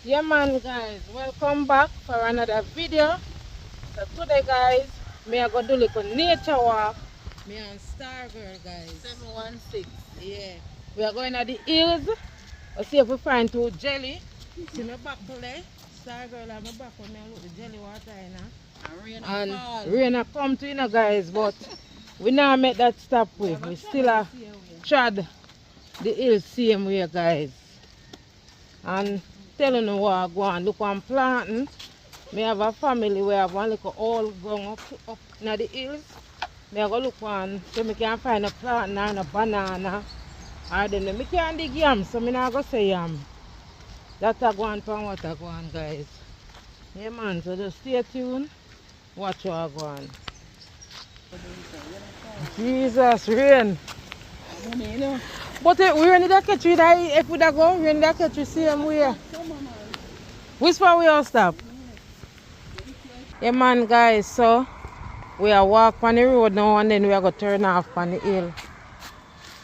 Yeah man guys, welcome back for another video. So today guys, me I go do like a nature walk. Me and Star Girl guys. 716. Yeah. We are going at the hills. Let's see if we find two jelly. See my back there. Star Girl and my back when me look the jelly water you know. And rain a come to you know guys, but we now make that stop with. We still a trod the hills same way guys. And telling you what I go and look on planting. Me have a family where I have one little old ground up in the hills. Me I go look on so me can find a plant and a banana. Or then me can dig yam, so me not go say yam. That's a go on from what I go on guys. Yeah man, so just stay tuned. Watch what I go on. Jesus, rain. But we only da catch you if we da go, we only da catch you same way. Which part we all stop? Yeah man guys, so we are walk on the road now and then we are going to turn off on the hill.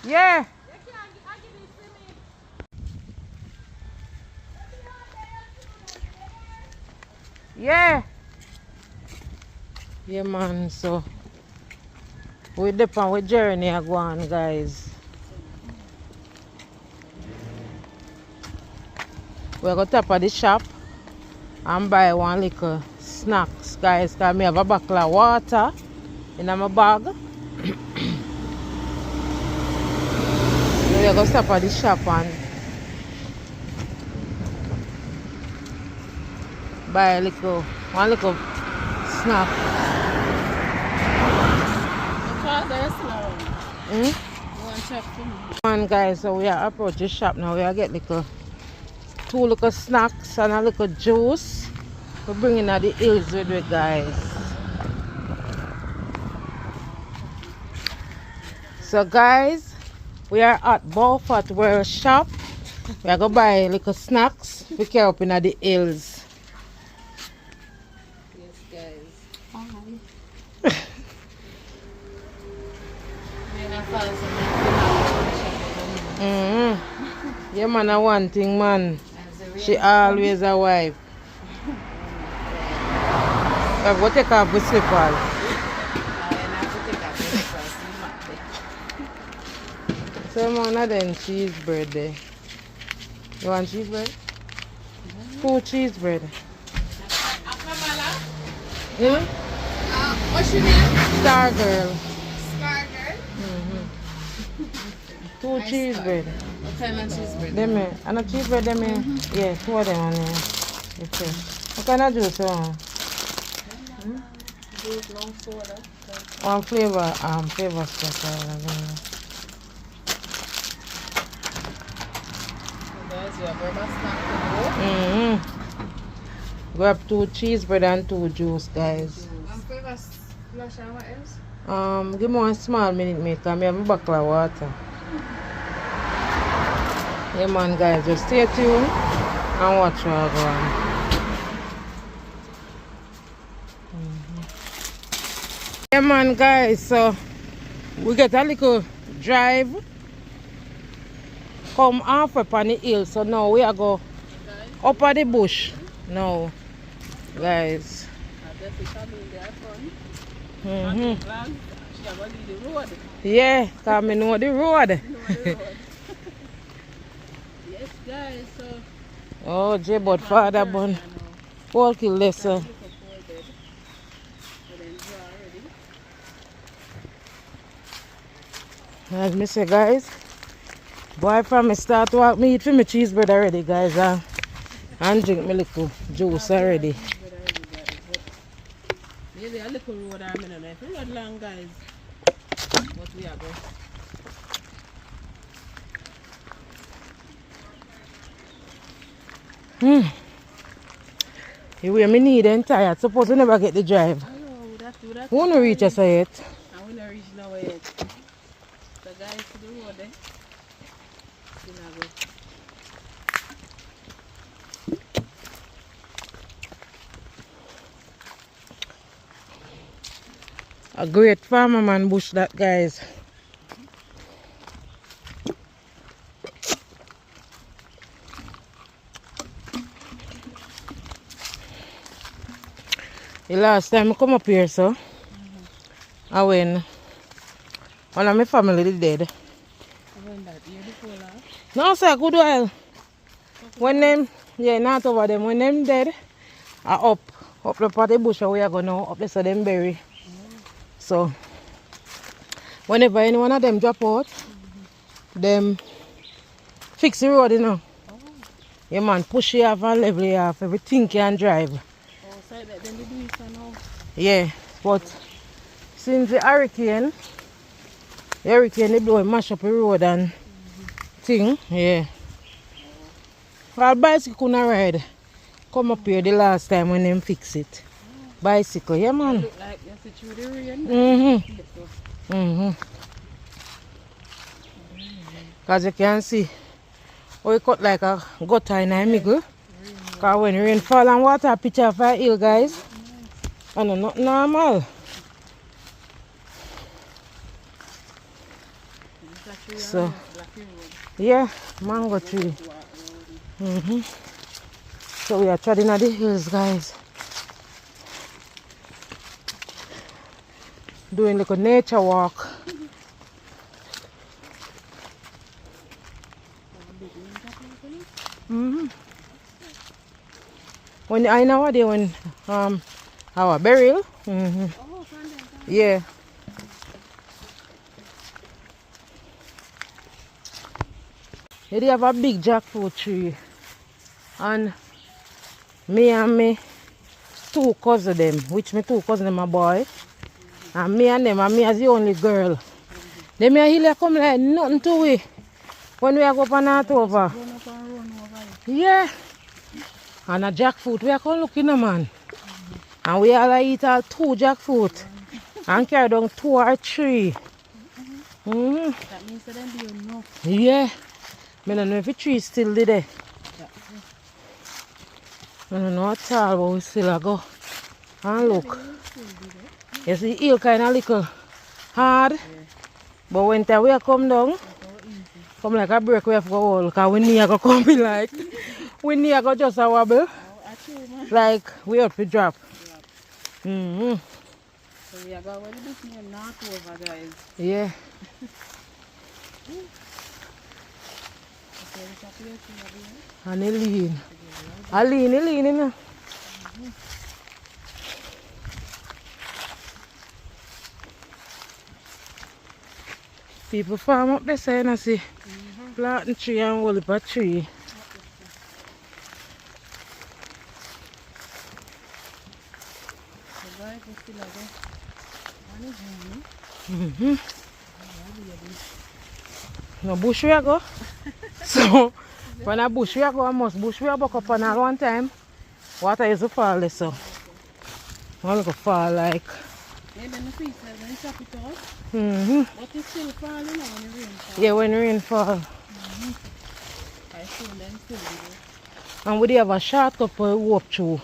Yeah. Yeah. Yeah man, so we dip on with journey I go on guys. We're going to tap at the shop and buy one little snacks guys, because I have a bottle of water in my bag. We're going to stop at the shop and buy one little snack. And guys, so we are approaching the shop now. We are getting two little snacks and a little juice. We're bringing out the hills with it guys. So guys, we are at Beaufort World shop. We are going to buy little snacks. We carry up in the hills. Yes guys. Yeah man, I one thing man. She always a wife. I go take off the slippers. So man, I then cheese bread there. You want cheese bread? Two cheese bread. Yeah? What's your name? Star Girl. Star Girl? Two cheese bread. What kind of cheese bread? Them and a cheese bread them yeah, two of them on there. Okay. What kind of juice you want? Juice, long soda. One flavor stuff. Guys, you have rubber snack to go. Grab two cheese bread and two juice guys. Flavor splash and what else? Give me one small minute maker. I have a bottle of water. Yeah man guys, just stay tuned and watch what I go on. Yeah man guys, so we get a little drive come off up on the hill, so now we are go up at the bush now guys. Yeah, because I know the road. Yes guys, so Oh J-Bud father bun Paul kill this as me say guys, boy from me start to walk me eat for my cheese bread already guys and drink me little juice already. maybe a little road I'm in a knife. Road long guys. But we are going. Here me need and tired. Suppose we never get the drive. We won't reach us yet. I will not reach now yet. So guys, to the road eh? A great farmer man bush that guys. The last time I come up here, so I when one of my family is dead. When that year before last? No, sir, good while. When them, yeah, not over them. When them dead, I up the part of the bush where we are going now, up there so them bury. So, whenever any one of them drop out, them fix the road, you know. Yeah, man, push it off and level it off. Everything can drive. Oh, so that then they do it for now. Yeah, but since the hurricane they blow and mash up the road and thing, yeah. Well, bicycle couldn't ride. Come up here the last time when them fix it. Bicycle, yeah, man. It look like you see through the rain. Because you can see, we cut like a gutter in the middle. Because when rain fall and water pitch off a hill, guys, and not normal. So, yeah, mango tree. So we are treading at the hills, guys. Doing like a nature walk. When I know they when our burial. Yeah. They have a big jackfruit tree, and me two cousins them, which me two cousins them a boy, and me and them and me as the only girl. Them here hill come like nothing to we when we are go up and out over. Yeah. And a jackfruit we are come looking a man. And we all eat all 2 jackfruit and carry down 2 or 3. That means that them do enough. Yeah. I don't know if the tree is still there. I don't know at all, but we still go and look. You see, the hill kind of little hard. But when the way come down, come like a break we have to go all. Because we need to come be like, we need to go just a wobble. Like we have to drop. So we are going to this near north over, guys. Yeah. And he lean. I lean, you know. People farm up there, saying I see planting tree and whole heap of tree. No bush we go. So when a bush we go, I must bush we back up on all one time. Water used to fall there, so one go fall like. Yeah, then the fish when you chop it out. But it's still falling when the rain falls. Yeah, when rain fall. I see them still there. And we have a shortcut for walk through.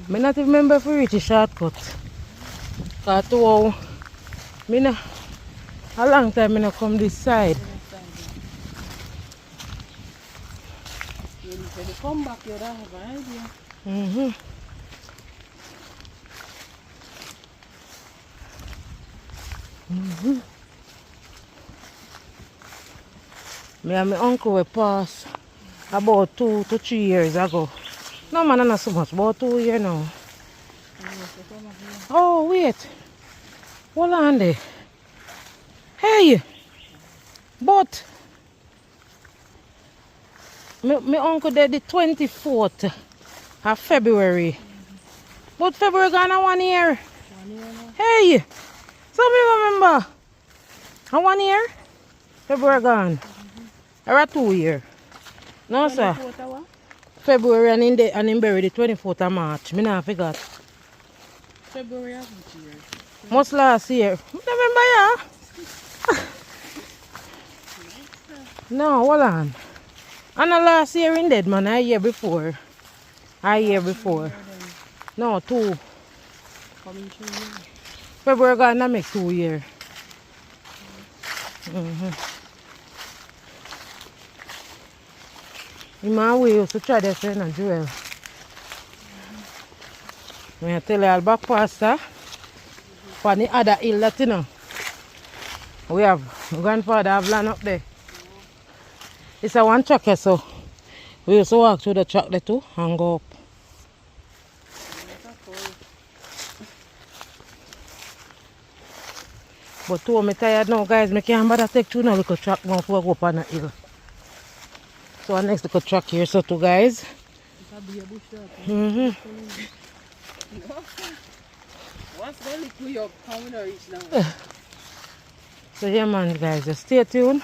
I not even remember if we reach a shortcut. Because a long time I not come this side. When you come back, you don't have an idea. Me and my uncle were passed about 2 to 3 years ago. No man, not so much, about 2 years now. Oh wait, hold on there. Hey, but my uncle died the 24th of February. But February gone 1 year. 1 year now. Hey, so me remember. 1 year? February gone. Or 2 years. No sir. February and in buried the 24th of March. Me not forgot. February of which year? Most last year. Remember yeah? No, hold on. And the last year in dead man, a year before. No, 2. Coming 2 years. February gonna make 2 years. In my way, used to try this in a jewel. I tell you all back pasta. For the other hill that you know. We have grandfather have land up there. It's a one track here, so we used to walk through the track there too and go up. But too, I'm tired now, guys. I can't bother take through no little track now before I go up on the hill. So our next little track here, so too, guys. What's the liquid up? How we don't reach now? So yeah, man, guys, just stay tuned.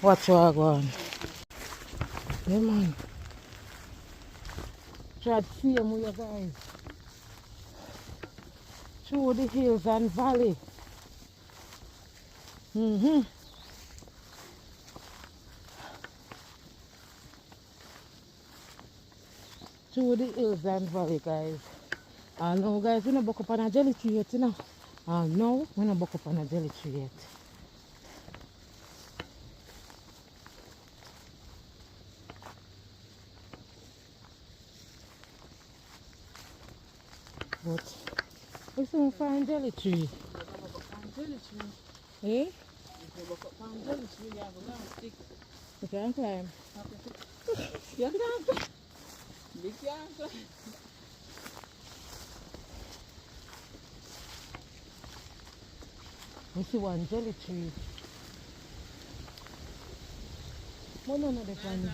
Watch what I go on. Yeah, man. Try to see them with you guys. Through the hills and valley. Through the hills and valley, guys. I know, guys, we're not buck up on a jelly tree yet, you know. I know, we're not buck up on a jelly tree yet. But we still find jelly tree. Eh? You can climb. You can climb. You can climb. We see one jelly tree. One another one.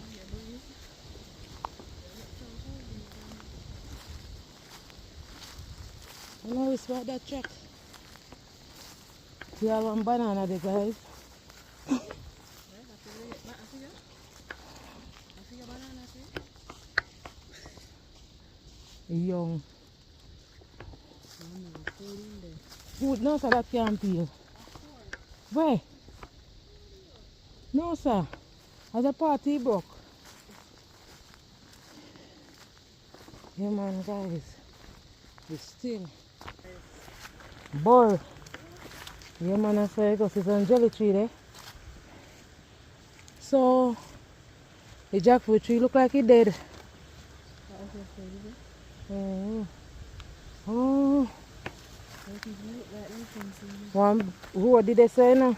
I know it's about that track. We have one banana there, guys. Young. Food, no, sir, that can't peel. Where? No, sir. As a party broke. Yeah, man, guys. It's still. Boy. Yeah, man, I say because it's on jelly tree there. So, the jackfruit tree look like it dead. Oh. One, who did they say now?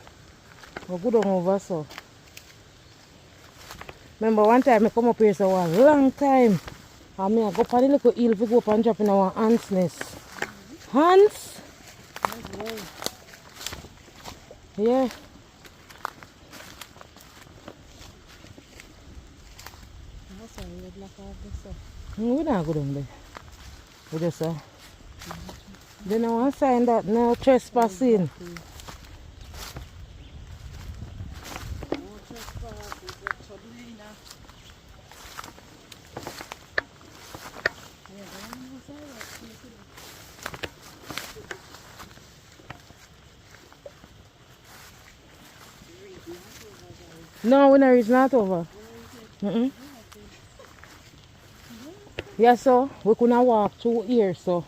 We go down over so. Remember one time I come up here so a long time. And I go up on the little hill to go up and drop in our ants nest. Ants? Yeah. We don't go down there. We just Then I want to sign that no trespassing. No, when it's not over. Yeah, so we couldn't walk through here, so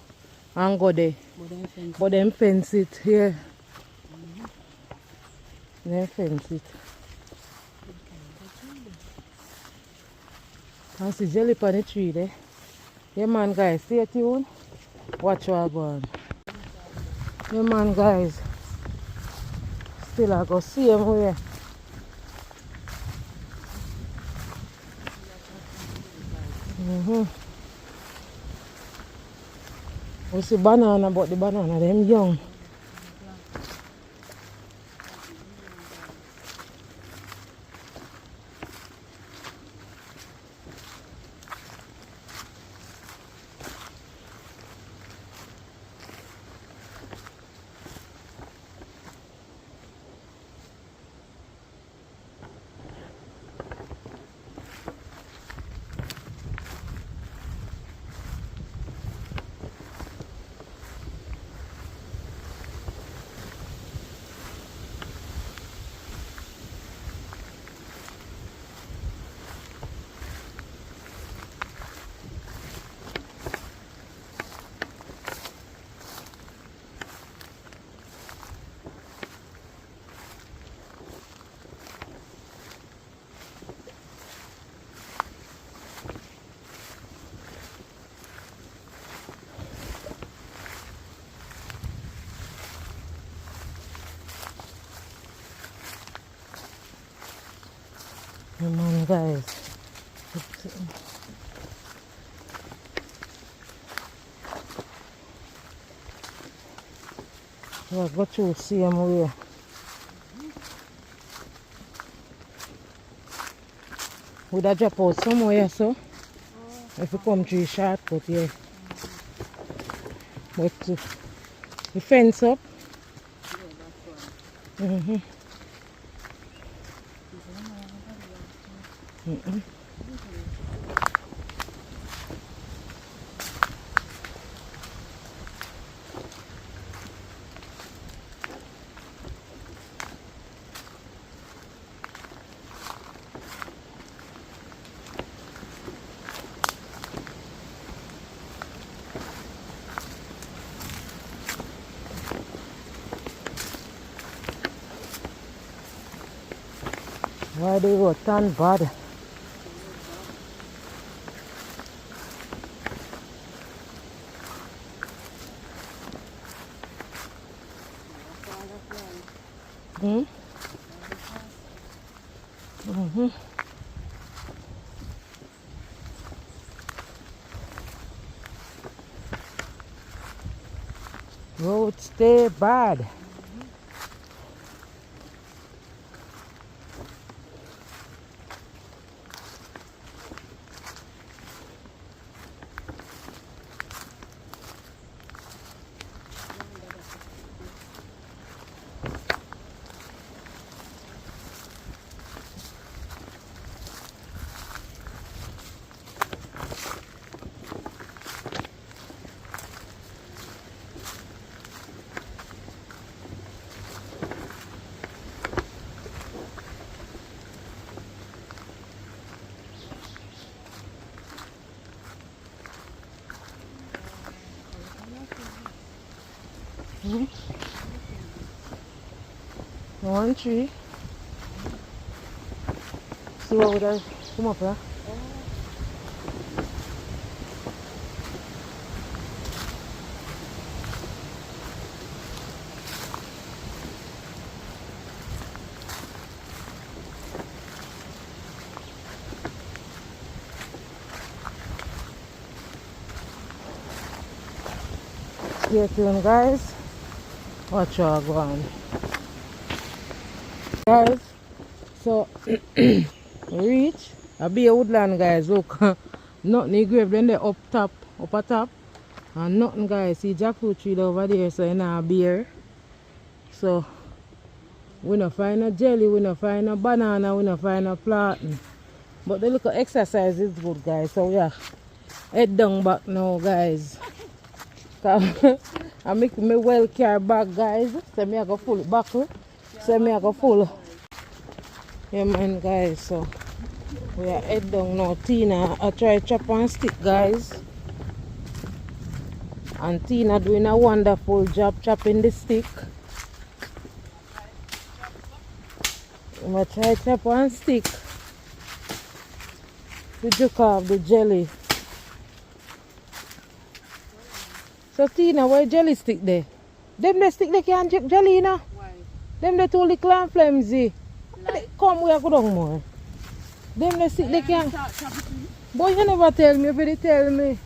and go there. But them fence it here. Them fence it. And see jelly on the tree there. Yeah, man, guys, stay tuned. Watch what I go on. Yeah, man, guys. Still I go see them here. We see banana, but the banana them young. guys. So I go through same way. Would I drop out somewhere so? If you come through shortcut, yeah. But the fence up. Why they go turn bad? Road stay bad. One tree. See what would I come up here? Stay tuned, guys. Watch y'all go on. Guys, so reach a be a woodland, guys. Look, nothing the grave then they up a top, and nothing, guys. See jackfruit tree over there, so you know beer. So we not find a jelly, we not find a banana, we not find a plantain. But the little exercise is good, guys. So yeah, head down back now, guys. I make me well carry back, guys. So me I go full buckle. So me I go full. Yeah man, guys. So we are head down now. Tina I try chop and stick, guys. And Tina doing a wonderful job chopping the stick. I'm gonna try chop and stick. The jerk off the jelly. So Tina, why jelly stick there? Them the stick they can't jerk jelly, you know? Why? Them the too little and flimsy. Like? Come we are go down more. Them the stick they can't. Boy, you never tell me, but they tell me.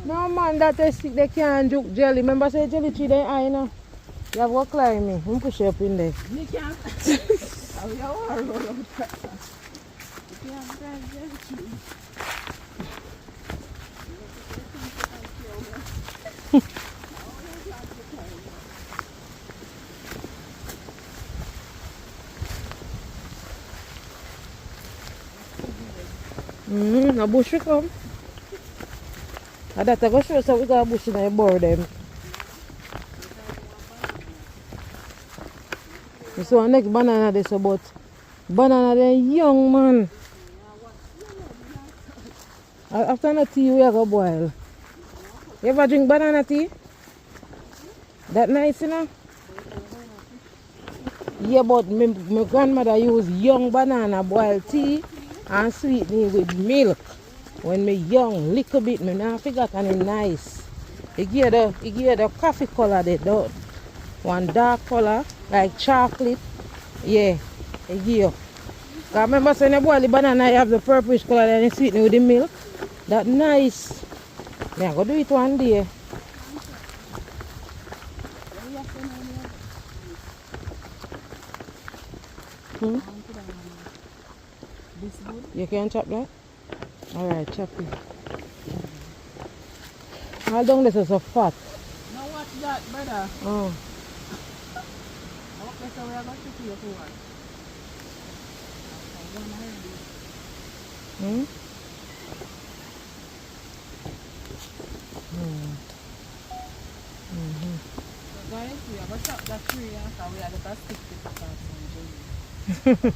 No man, that the stick they can't jerk jelly. Remember say jelly tree they high now. You have to climb me. I'm push you up in there. You can't. Oh, you are rolling. You can't climb jelly tree. A bush will come. And that I go show so we got a bush in the board them. So our next banana this about banana they young man. After the tea we are going to boil. You ever drink banana tea? That nice, you know? Yeah, but my grandmother used young banana boil tea and sweeten it with milk. When me young, little bit, me now forgot and it nice. It give the coffee color there, one dark color like chocolate. Yeah, it give. remember when you boil the banana, you have the purplish color and you sweeten it with the milk. That nice. Yeah, go do it one day. Hmm? You can chop that? Alright, chop it. How long this is so fat? Now watch that, brother. Oh. Okay, so we are going to see you for Hmm? So guys, we are going to chop that tree and we are going to stick to the person.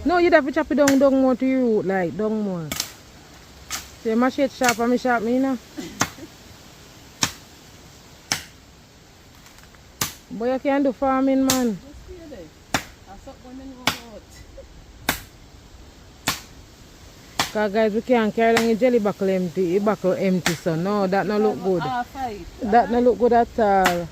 No, you have to chop it down more to your root, like down more. So you mash it sharp and me sharp me, you know? But you can do farming, man. Just stay there. I'll stop when you go out. Because guys, we can't carry along your jelly buckle empty, so no, that no look good. That no look good at all.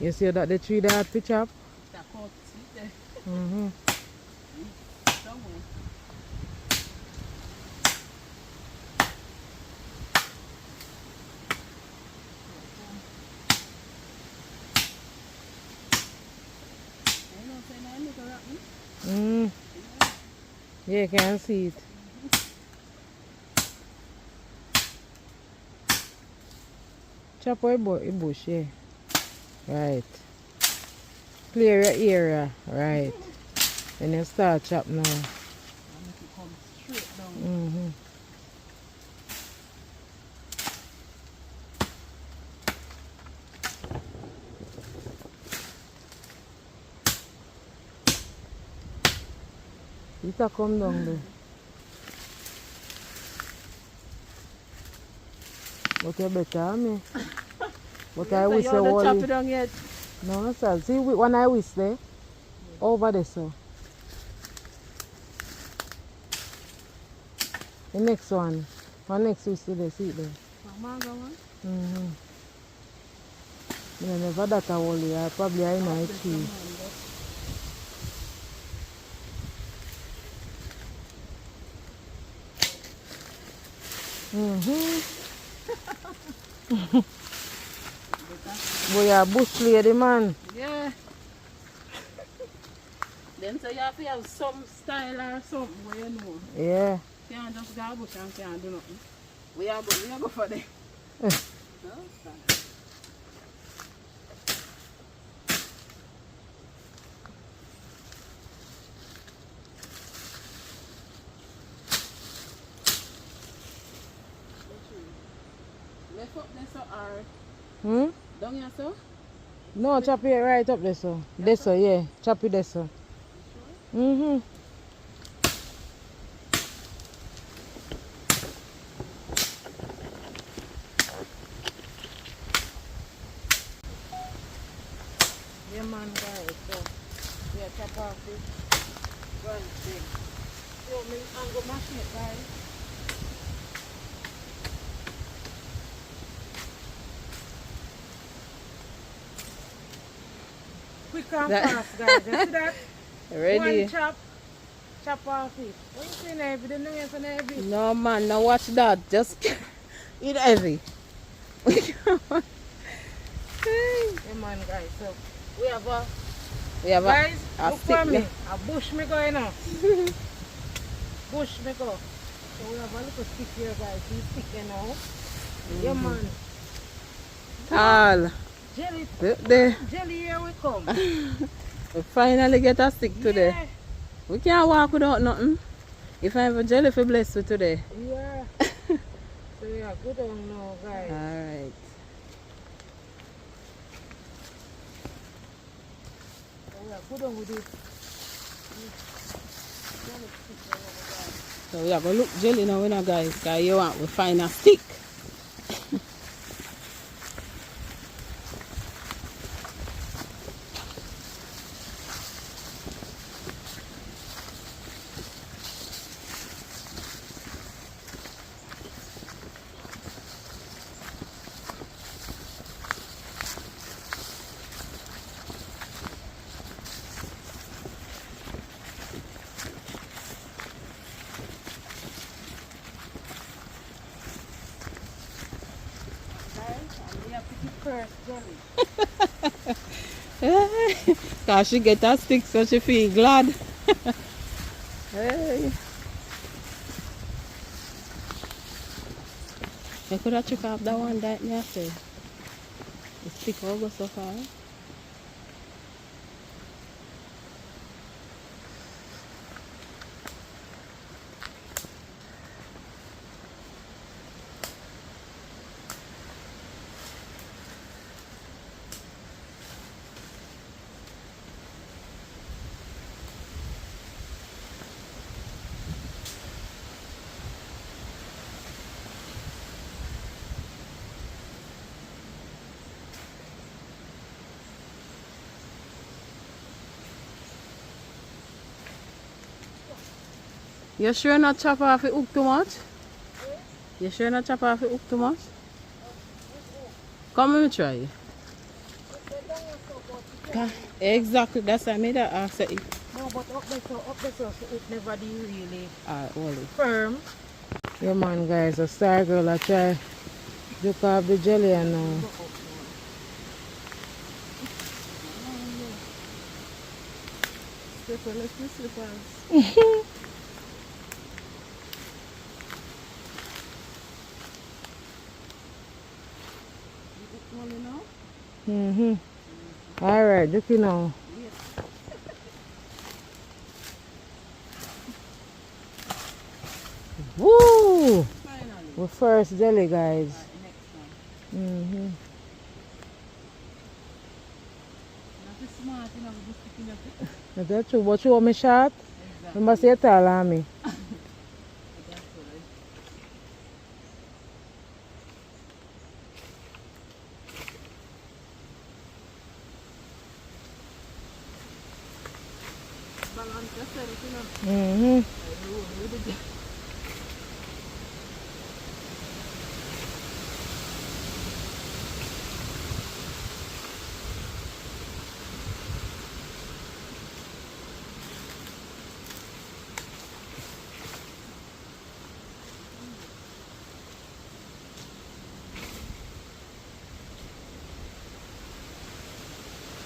You see that the tree that had to chop? That cut there. Mm-hmm. Somewhere. Mm. Yeah, you can see it. Chop away a bush, yeah. Right. Clear your area, right. And then start chop now. And if it comes straight down. Mm-hmm. It a come down there. But you better, me. But I wish you don't chop it down yet. No, sir. See, when I wish there, over there, so. The next one. One next wish there, see it there. Mango one? Mm-hmm. I never that a whole year. Probably I know it too. Mm-hmm. Boy, you're a bush lady, man. Yeah. Then so you have to have some style or something where you know. Yeah. You can't just go bush and can't do nothing. We are go for them. No? Left up there so hard. Hmm? Down here so? No, chop it right up there, so. There, so, yeah. Chop it there, so. Mm-hmm. Yeah, man, guys. So, yeah, chop off this. One thing. So, I'm going to mash it, guys. Quick and fast, guys. You see that? Ready? One chop off it. What you saying, heavy? Don't know you're heavy. No man, now watch that. Just eat heavy. Yeah, man, guys. So, we have a... Guys, a look stick for me. now. A bush me going now. Bush me go. So we have a little stick here, guys. We stick there now. Yeah, man. Tall. Jelly. There. Jelly here we come. We finally get a stick today. Yeah. We can't walk without nothing. If I have a jelly for bless you today. Yeah. So yeah, good on now, guys. Alright. So yeah, good on with it. So we are going to look jelly now, guys. Because you want we find a stick. first jelly. Cause she get a stick so she feel glad. Hey. You could have took off that one that me after. The stick will go so far. You sure not chop off the hook too much? You sure not chop off the hook too much? Come let me try. Exactly, that's why I made that ask it. No, but up there, so it never be really Hold it. firm. Yeah, man, guys, a star girl, I try look off the jelly and Slipperless with slippers. Alright, look you now. Woo! Finally. Our first jelly, guys. Next one. That's smart, you know, just picking up it. That's true, but you want me short? Exactly. You must say tall on me. That's right. Balance yourself, you know.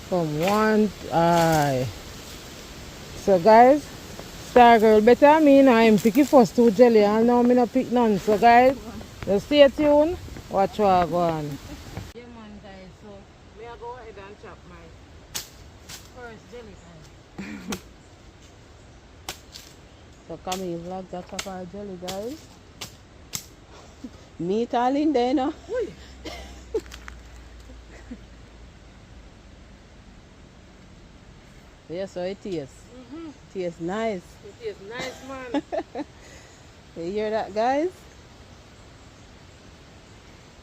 From one eye. So guys, Star Girl better me now. I'm picking first two jelly and now I'm not pick none. So guys, just stay tuned. Watch what I go on. Yeah man guys, so may I go ahead and chop my first jelly guys. So come in vlog that chop our jelly, guys. Meat all in there, no? Yeah, so it tastes. It tastes nice. It is nice man. You hear that, guys?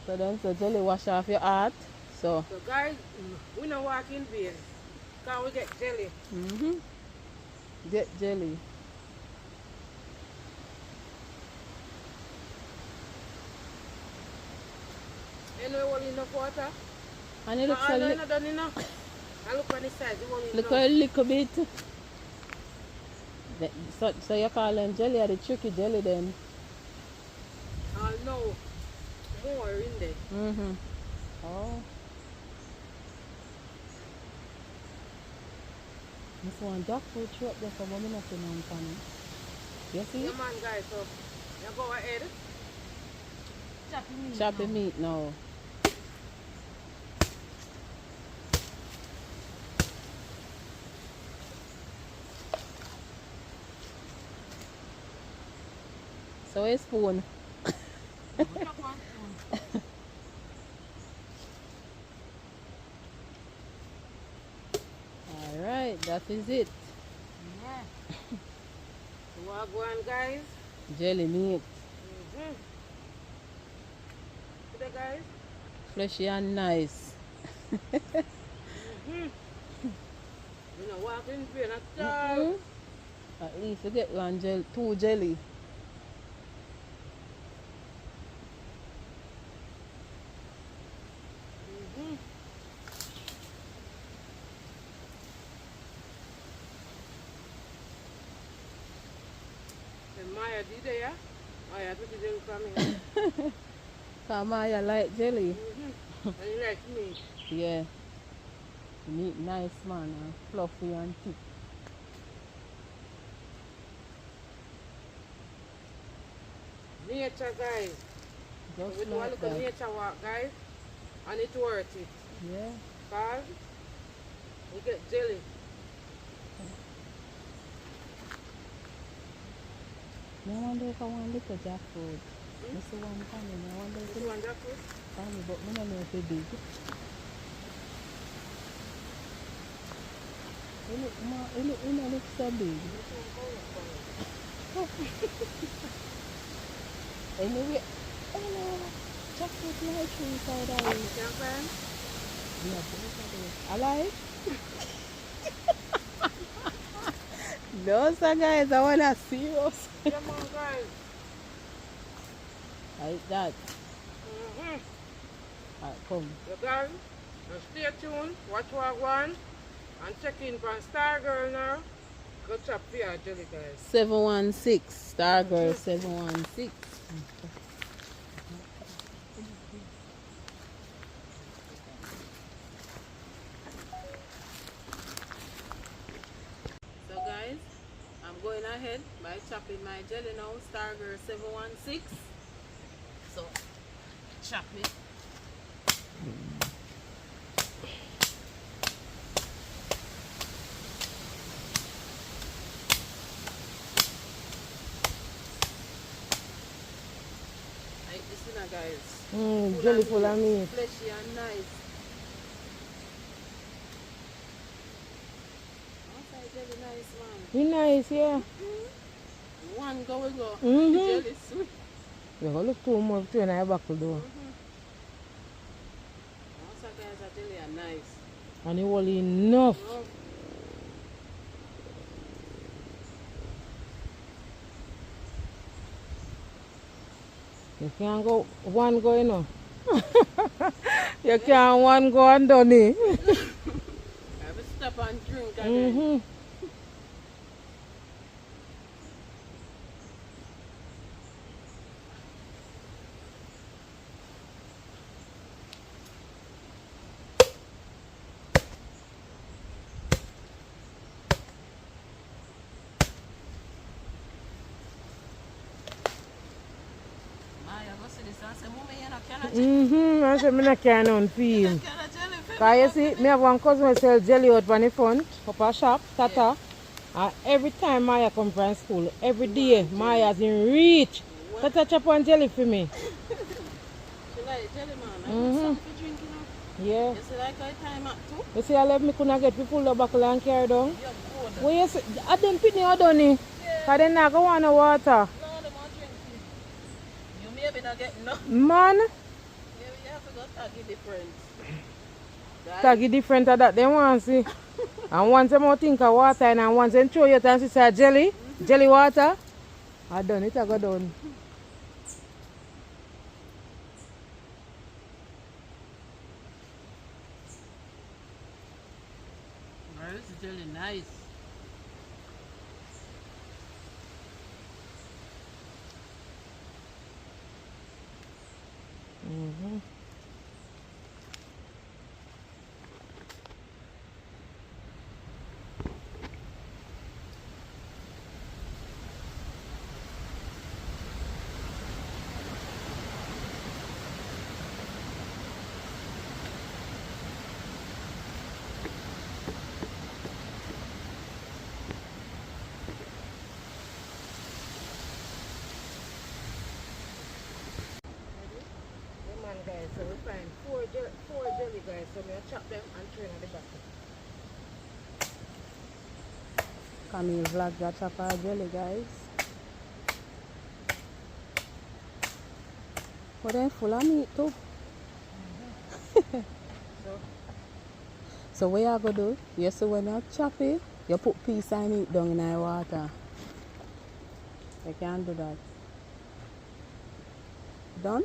So then, so jelly wash off your heart. So, So guys, we not walk in vain. Can we get jelly? get jelly. Anyway, what enough water? And it looks I a not done enough. I look on the side, you want look enough. a little bit. So you call them jelly or the tricky jelly then? I'll know more in there. Oh. This one jackfruit tree up there for mommy nothing on panel. You see? Yeah man guys, so you go ahead. Choppy meat now. So a spoon. Alright, that is it. Yeah. So what go on guys? Jelly meat. Today guys? Fleshy and nice. You know walk in vain at all. At least you get two jelly. And Maya did it, yeah? Maya took the jelly from me. Cause Maya like jelly. And you like meat? Yeah. Meat nice, man. And fluffy and thick. Nature, guys. Just We do a like little that. nature walk, guys. And it's worth it. Yeah. Because we get jelly. I wonder if I want little jackfruit. This is one coming. I wonder if You want jackfruit? funny, but I don't know if it's big. It looks so big. Anyway, hello. Jackfruit like tree side of it. You can find? Yeah, both of those. I like. No, sir, guys. I want to serious. Come on, guys. Like that. Mm-hmm. Alright, come. So, guys, just stay tuned. Watch what I want. And check in for Star Girl now. Go chop for your jelly, guys. 716. Star Girl 716. So guys, I'm going ahead by chopping my jelly now. Star Girl 716. So chop it. Like this, you know, guys. Jelly full of meat. Fleshy and nice. Outside jelly nice, man. Be nice, yeah. One go we go. Mhm. Jelly sweet. You're going to look too much to your buckle though. Outside guys are jelly are nice. And it will enough. Oh. You can't go one go, you know. You can't one go and done it. I have to stop and drink again. Mm-hmm. Maya go see this and say, Mummy, you know, cannot I said, I can't on film. jelly for Because you see, me have one cousin who sell jelly out on the front, up a shop, Tata. And every time Maya come from school, every day, Maya's in reach. Tata chop one jelly for me. She like jelly, man. I Mhm. want something to drink, you know. Yeah. You see, like I time up too. You see, I left me couldn't get people the buckle and carry down. You're good. Well, you see, I didn't put me out on it. Because they not go want no water. No, they won't drink it. You maybe not get no. Man, Maybe you have to go taggy different. Guys, taggy different of that they want see. And once them out think of water and once them throw you and say jelly, jelly water, I done it, I go done. this is jelly nice. Yeah, man, guys, so we find four jelly guys, so we chop them and throw in the basket. Camille vlog got chop our jelly, guys. But they're full of meat too. So what you gonna do? You see when you chop it, you put piece of meat down in the water. You can't do that. Done?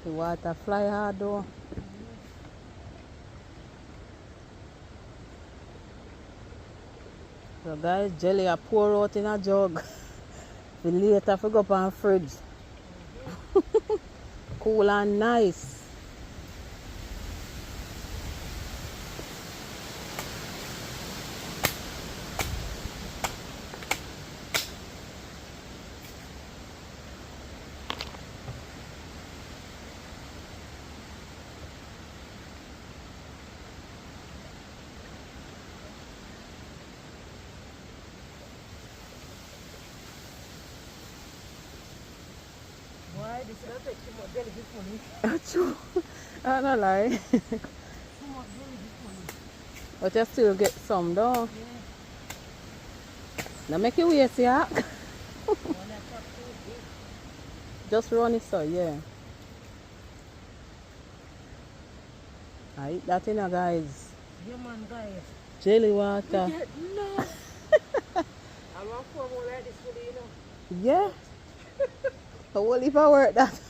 The water fly hard though. So guys, jelly I pour out in a jug. For later for go up on fridge. Cool and nice. Why? This is not take too much jelly this morning. That's true. I don't lie. Too much jelly this morning. But you still get some though. Yeah. Now make you waste, yeah. When I talk to it, Just run it so, yeah. I eat that in guys. yeah man guys. Jelly water. No. I want 4 more like this for you know. Yeah. So what if I work that?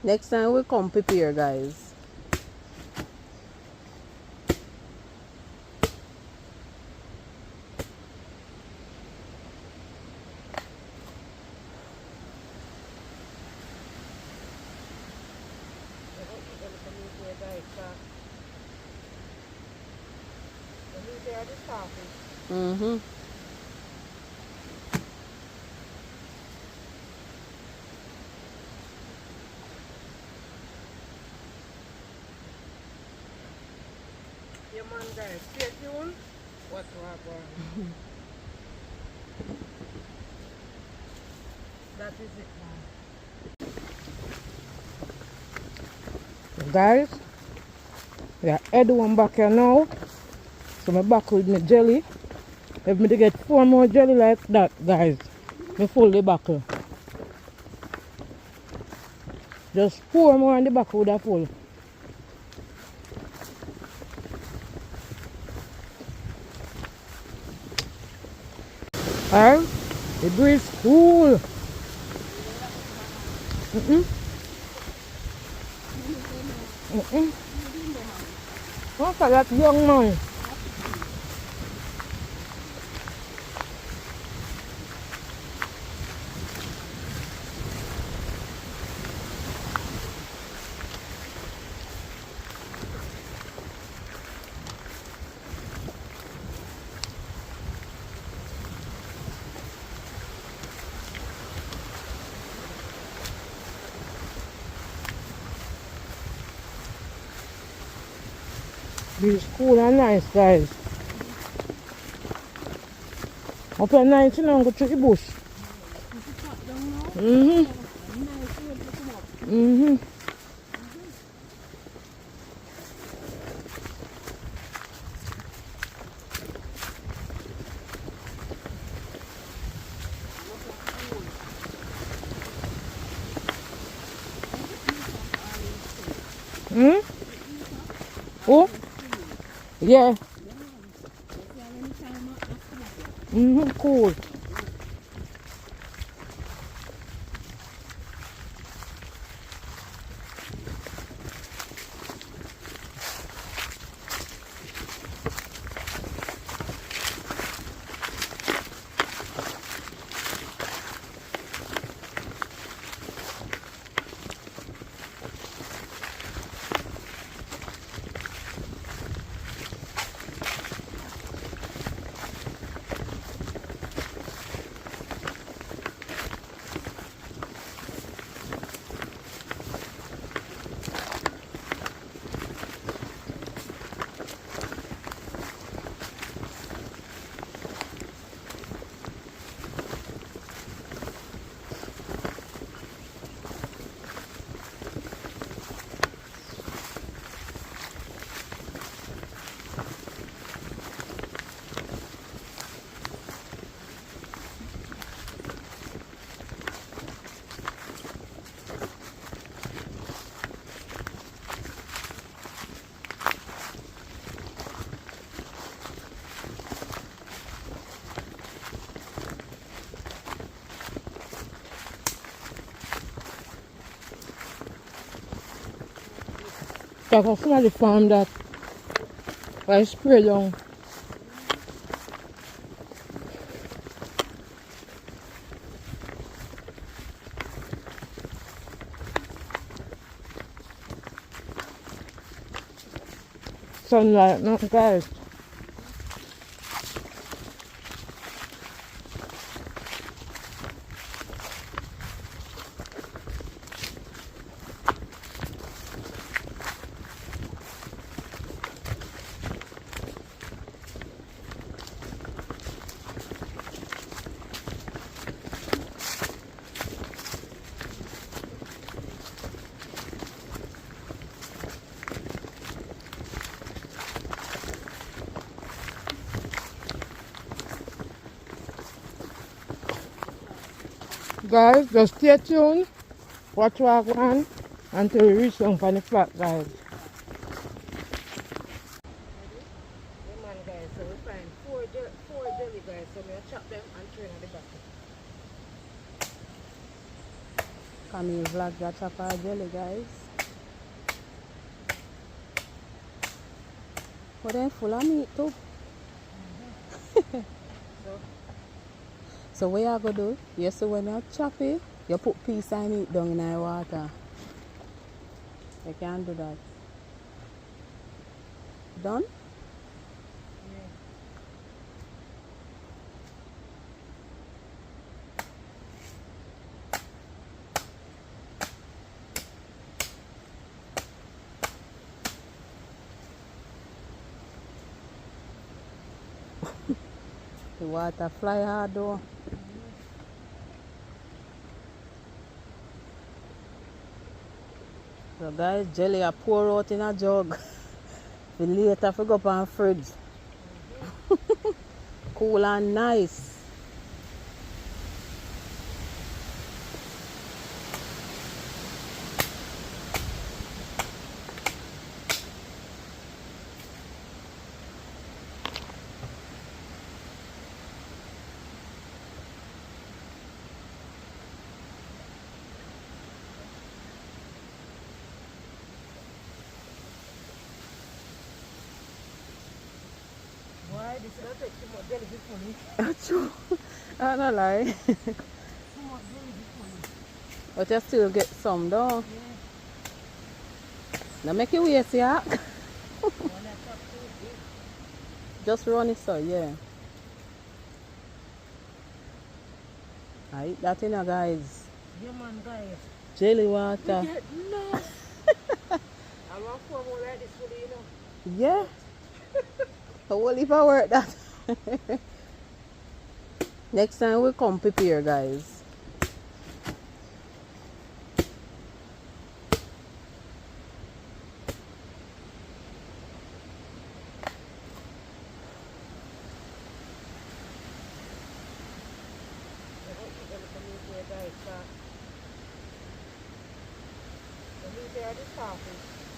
Next time we come prepare guys. Mm-hmm. Yeah man guys, stay tuned. What's going? That is it man. Guys, we are head one back here now. So I'm back with my jelly. If me to get 4 more jelly like that, guys, me full the buckle. Just 4 more in the back would have full. Alright, the breeze cool. Look at that young man. This is cool and nice, guys. Up at night, you know, go to the bush. Oh? Yeah. Cool. Like a small farm that I spray down. Sunlight, no guys. Guys, just stay tuned. Watch walk on until we reach down for the flat, guys. Yeah, man, guys. So we find four jelly, guys. So we chop them and throw in the bucket. Camille vlog that chopper jelly, guys. But then full of meat too. So what you gonna do? You see when you chop it, you put piece of meat down in the water. You can't do that. Done? The water fly hard though. So guys, jelly I pour out in a jug. For later for go up and fridge. Cool and nice. Why? This is not take too much jelly before me. True. I don't lie. Too much jelly before me. But you still get some though. Yeah. Now make it waste, yeah. When I chop too big. Just run it so, yeah. I eat that in guys. Yeah, man, guys. Jelly water. We get no. I want 4 more like this for you know. Yeah. So what if I work that? Next time we come prepare, guys.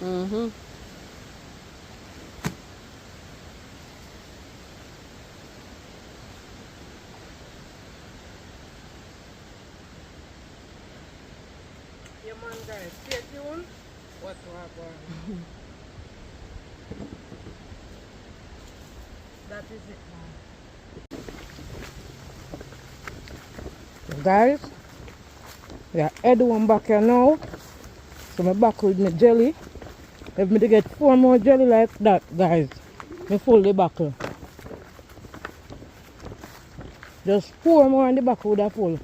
Mm-hmm. Yeah, man, guys. Stay tuned. What's happening? That is it, man. Guys, we are head one back here now. So I'm back with my jelly. If me to get 4 more jelly like that, guys, me full the buckle. Just 4 more in the buckle would have full.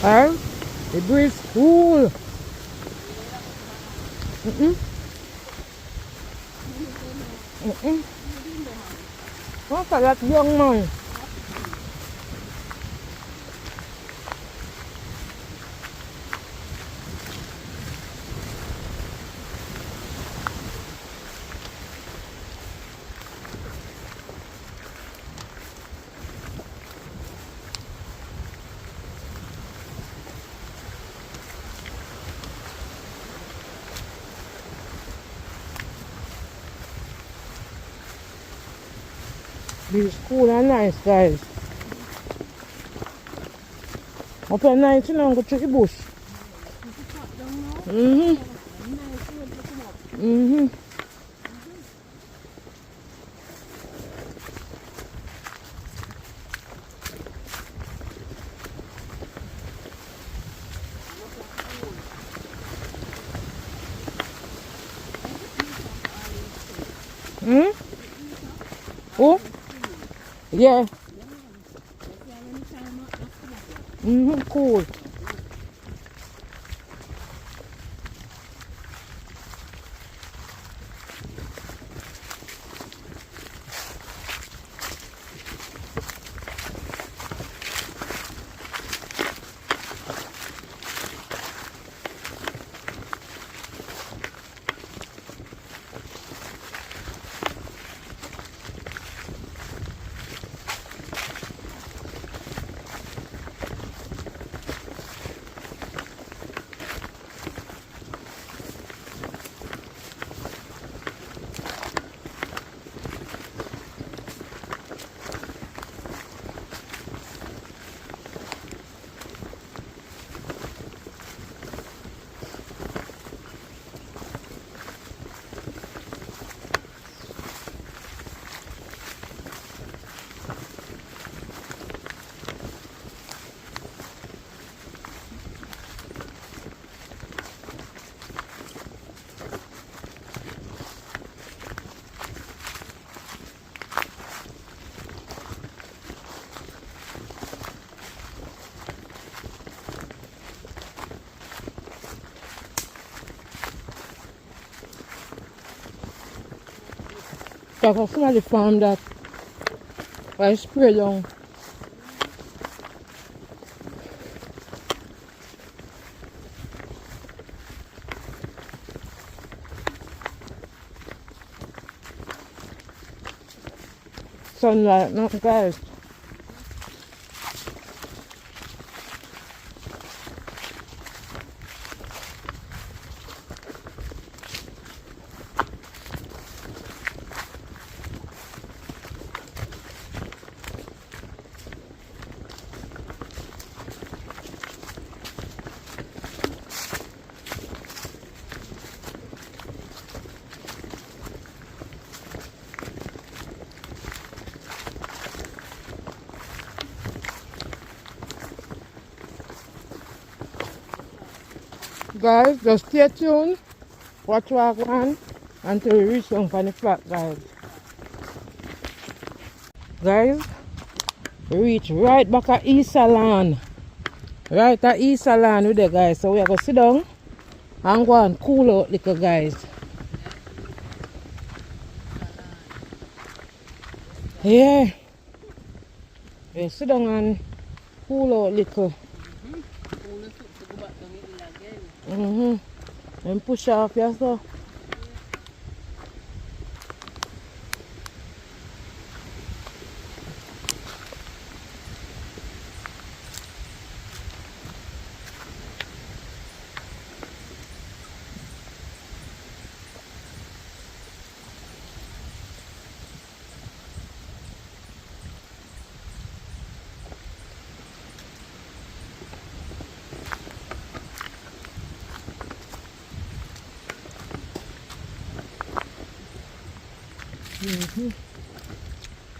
Alright, the breeze cool. What's that young man? This is cool and nice, guys. Up at night, you know, go through the bush. Mm-hmm. Mm-hmm. Hmm? Oh? Yeah. Mm-hmm. Cool. Like I smell the farm that I spray down. Sunlight, no guys. Guys, just stay tuned. Watch walk one until we reach down from the flat, guys. Guys, we reach right back at Easter Land. Right at Easter Land with the guys. So we are going to sit down and go and cool out little guys. Yeah. We sit down and cool out little. And push off, yeah, so.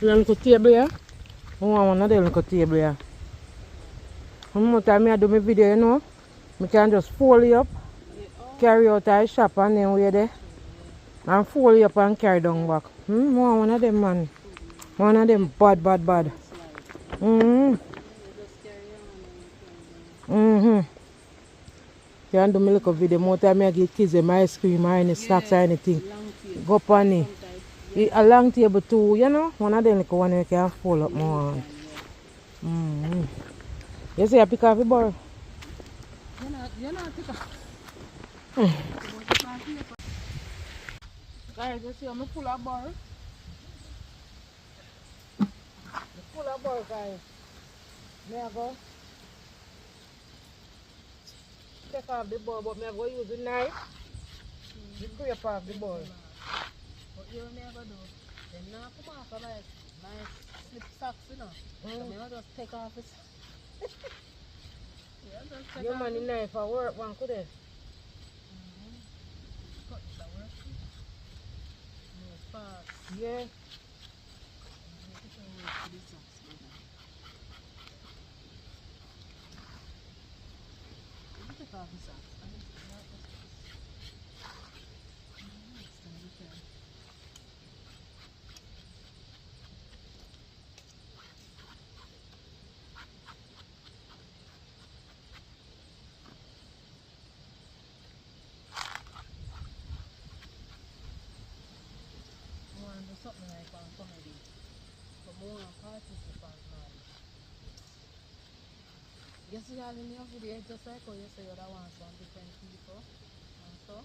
The little table here. I want one of the little table here. How much time I do my video, you know? I can just fold it up, carry out I shop and then we're there. And fold it up and carry down back. I want one of them, man. One of them bad. Can do my little video. More time I give kids them ice cream or any snacks or anything. Go up on it. A long table too, you know. One of them like one you can fold up more. You see I pick off the bar? You're not pick off. Guys, you see I'm full of bar. Full of bar, guys. May I go? Take off the bar, but may I go use the knife? You scrape off the bar. But you never do. Then now come off like my slip socks, you know. So I just take off it. Yeah, just take Your man in there for work one could they? Cut the work. No fast. Yeah. You can wait for the socks, brother. You take off the socks. I need to not the socks. Next time you can. I want to do something like on comedy. But more on participant man. You see all in your video, just like how you say you want some different people. And so,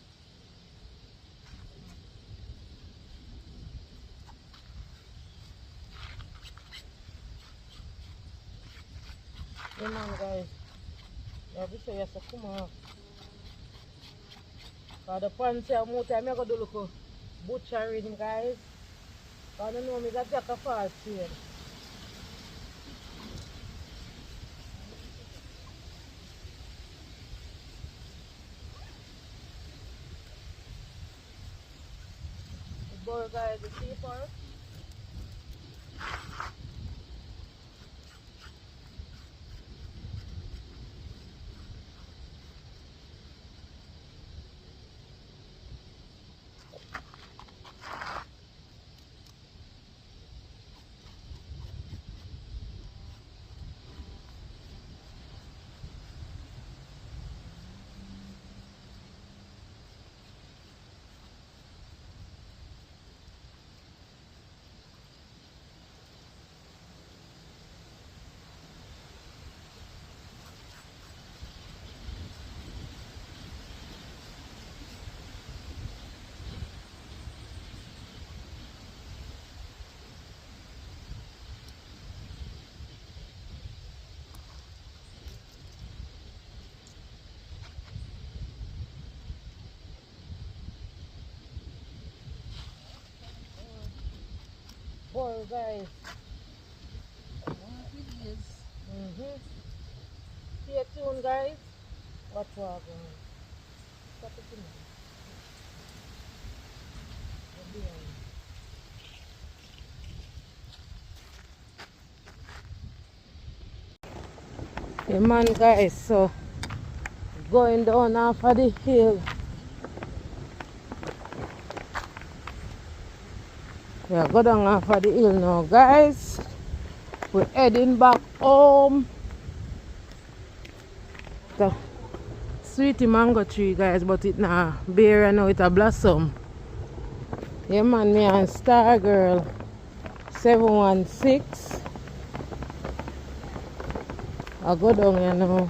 Yeah man guys. Yeah, this way yes come on. Cause the pants here more time I go do look butchering guys. Cause I know me got jack a fast here. The boy guys the cheaper. Boy guys. what it is. Stay tuned guys. Watch what going. Stop it in there. Yeah man guys, so going down off of the hill. Yeah, go down off of the hill now guys. We're heading back home. The sweetie mango tree guys, but it nah bear right now, it a blossom. Yeah man, me and Star Girl 716. I go down here now.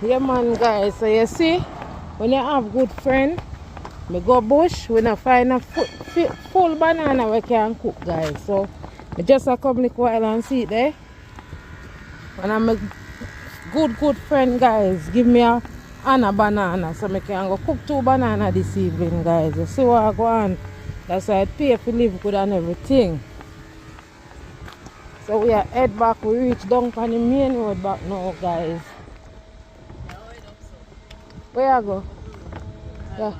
Yeah man guys, so you see when you have good friend Me go bush, we not find a full banana we can cook, guys. So I just a come look while and see it there. And I'm a good friend, guys. Give me a banana so I can go cook 2 bananas this evening, guys. You see what I go on? That's why I pay for live good and everything. So we are head back. We reach down on the main road back now, guys. Where I go? Yeah.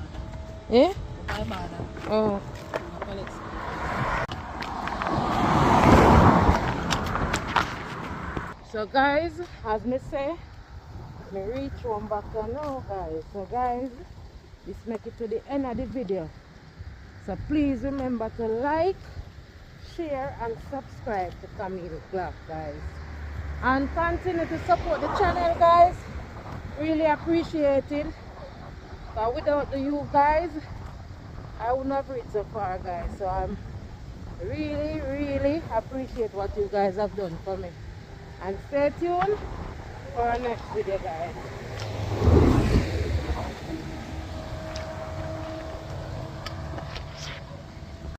Eh? Oh. So guys, as me say, me reach one back now, guys. So guys, this make it to the end of the video. So please remember to like, share and subscribe to Camille Club, guys. And continue to support the channel, guys. Really appreciate it. But without you guys, I would not reach so far, guys. So I'm really appreciate what you guys have done for me. And stay tuned for our next video, guys.